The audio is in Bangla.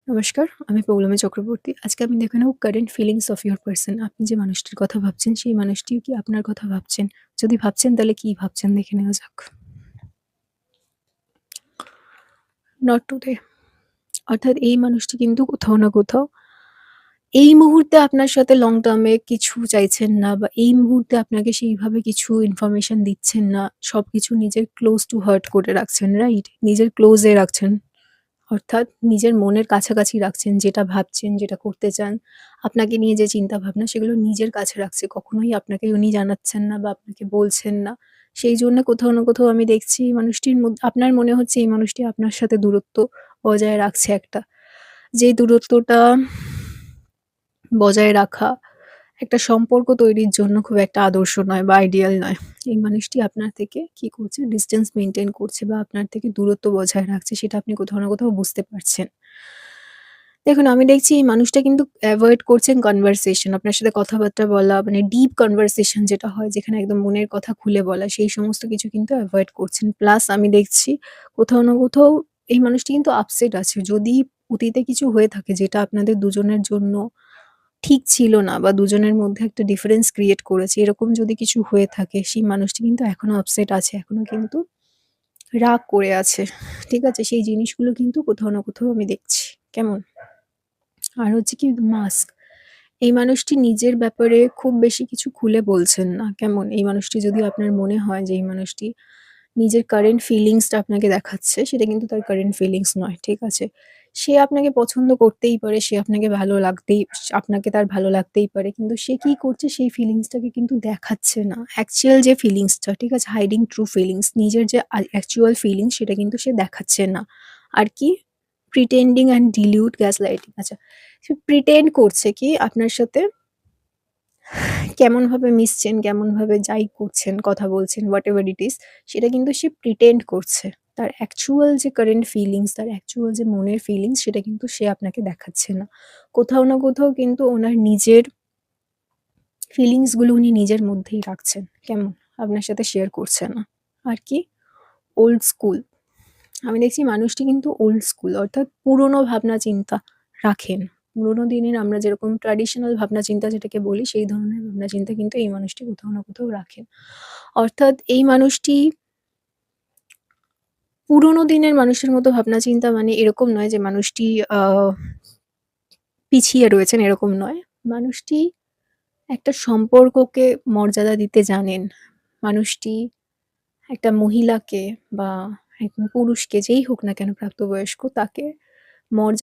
নমস্কার, আমি পৌলমী চক্রবর্তী। আজকে আমি দেখে নেব current feelings of your person. আপনি যে মানুষটির কথা ভাবছেন, সেই মানুষটিও কি আপনার কথা ভাবছেন? যদি ভাবছেন তাহলে কি ভাবছেন দেখে নেওয়া যাক। Not today. অর্থাৎ এই মানুষটি কিন্তু কোথাও না কোথাও এই মুহূর্তে আপনার সাথে লং টার্ম এ কিছু চাইছেন না বা এই মুহূর্তে আপনাকে সেইভাবে কিছু ইনফরমেশন দিচ্ছেন না। সবকিছু নিজের ক্লোজ টু হার্ট করে রাখছেন, রাইট? নিজের ক্লোজ এ রাখছেন। অর্থাৎ নিজের মনের কাছাকাছি রাখছেন, যেটা ভাবছেন, যেটা করতে চান, আপনাকে নিয়ে যে চিন্তাভাবনা সেগুলো নিজের কাছে রাখছে। কখনোই আপনাকে উনি জানাচ্ছেন না বা আপনাকে বলছেন না। সেইজন্য কোথাও না কোথাও আমি দেখছি এই মানুষটির আপনার মনে হচ্ছে এই মানুষটি আপনার সাথে দূরত্ব বজায় রাখছে একটা। যেই দূরত্বটা বজায় রাখা একটা সম্পর্ক তৈরির জন্য খুব একটা আদর্শ নয় বা আইডিয়াল নয়। এই মানুষটি আপনার থেকে কি করছে? ডিসট্যান্স মেইনটেইন করছে বা আপনার থেকে দূরত্ব বজায় রাখছে, সেটা আপনি কোথাও না কোথাও বুঝতে পারছেন। দেখুন, আমি দেখছি এই মানুষটা কিন্তু এভয়েড করছেন কনভারসেশন। আপনার সাথে কথাবার্তা বলা মানে ডিপ কনভারসেশন যেটা হয়, যেখানে একদম মনের কথা খুলে বলা, সেই সমস্ত কিছু কিন্তু এভয়েড করছেন। প্লাস আমি দেখছি কোথাও না কোথাও এই মানুষটি কিন্তু আপসেট আছে। যদি অতীতে কিছু হয়ে থাকে যেটা আপনাদের দুজনের জন্য ঠিক ছিল না বা দুজনের মধ্যে একটা ডিফারেন্স ক্রিয়েট করেছে, এরকম যদি কিছু হয়ে থাকে, সেই মানুষটি কিন্তু এখনো আপসেট আছে। এখনো কিন্তু রাগ করে আছে। ঠিক আছে? সেই জিনিসগুলো কিন্তু কোথাও না কোথাও আমি দেখছি। কেমন? আর হচ্ছে কি মাস্ক। এই মানুষটি নিজের ব্যাপারে খুব বেশি কিছু খুলে বলছেন না। কেমন? এই মানুষটি যদি আপনার মনে হয় যে এই মানুষটি নিজের কারেন্ট ফিলিংস টা আপনাকে দেখাচ্ছে, সেটা কিন্তু তার কারেন্ট ফিলিংস নয়। ঠিক আছে? সে আপনাকে পছন্দ করতেই পারে, সে আপনাকে ভালো লাগতেই আপনাকে তার ভালো লাগতেই পারে। কিন্তু সে কি করছে সেই ফিলিংস টাকে কিন্তু দেখাচ্ছে না। অ্যাকচুয়াল যে ফিলিংস টা, ঠিক আছে? হাইডিং ট্রু ফিলিংস, নিজের যে অ্যাকচুয়াল ফিলিংস সেটা কিন্তু সে দেখাচ্ছে না। আর কি? Pretending and dilute gaslighting. আচ্ছা, সে প্রিটেন্ড করছে কি আপনার সাথে কেমনভাবে মিশছেন, কেমনভাবে যাই করছেন, কথা বলছেন, হোয়াটএভার ইট ইস, সেটা কিন্তু সে প্রিটেন্ড করছে। তার অ্যাকচুয়াল যে কারেন্ট ফিলিংস, তার অ্যাকচুয়াল যে মনের ফিলিংস সেটা কিন্তু সে আপনাকে দেখাচ্ছে না। কোথাও না কোথাও কিন্তু ওনার নিজের ফিলিংস গুলো উনি নিজের মধ্যেই রাখছেন। কেমন? আপনার সাথে শেয়ার করছে না। আর কি? Old school. আমি দেখছি মানুষটি কিন্তু ওল্ড স্কুল, অর্থাৎ পুরনো ভাবনা চিন্তা রাখেন। পুরোনো দিনের আমরা যেরকম ট্র্যাডিশনাল ভাবনা চিন্তা যেটাকে বলি, সেই ধরনের ভাবনা চিন্তা কিন্তু এই মানুষটি কোথাও না কোথাও রাখেন। অর্থাৎ এই মানুষটি পুরোনো দিনের মানুষের মতো ভাবনা চিন্তা মানে এরকম নয় যে মানুষটি আ পিছিয়ে রয়েছেন, এরকম নয়। মানুষটি একটা সম্পর্ককে মর্যাদা দিতে জানেন। মানুষটি একটা মহিলাকে বা একজন পুরুষকে, যেই হোক না কেন প্রাপ্তবয়স্ক, তাকে মর্যাদা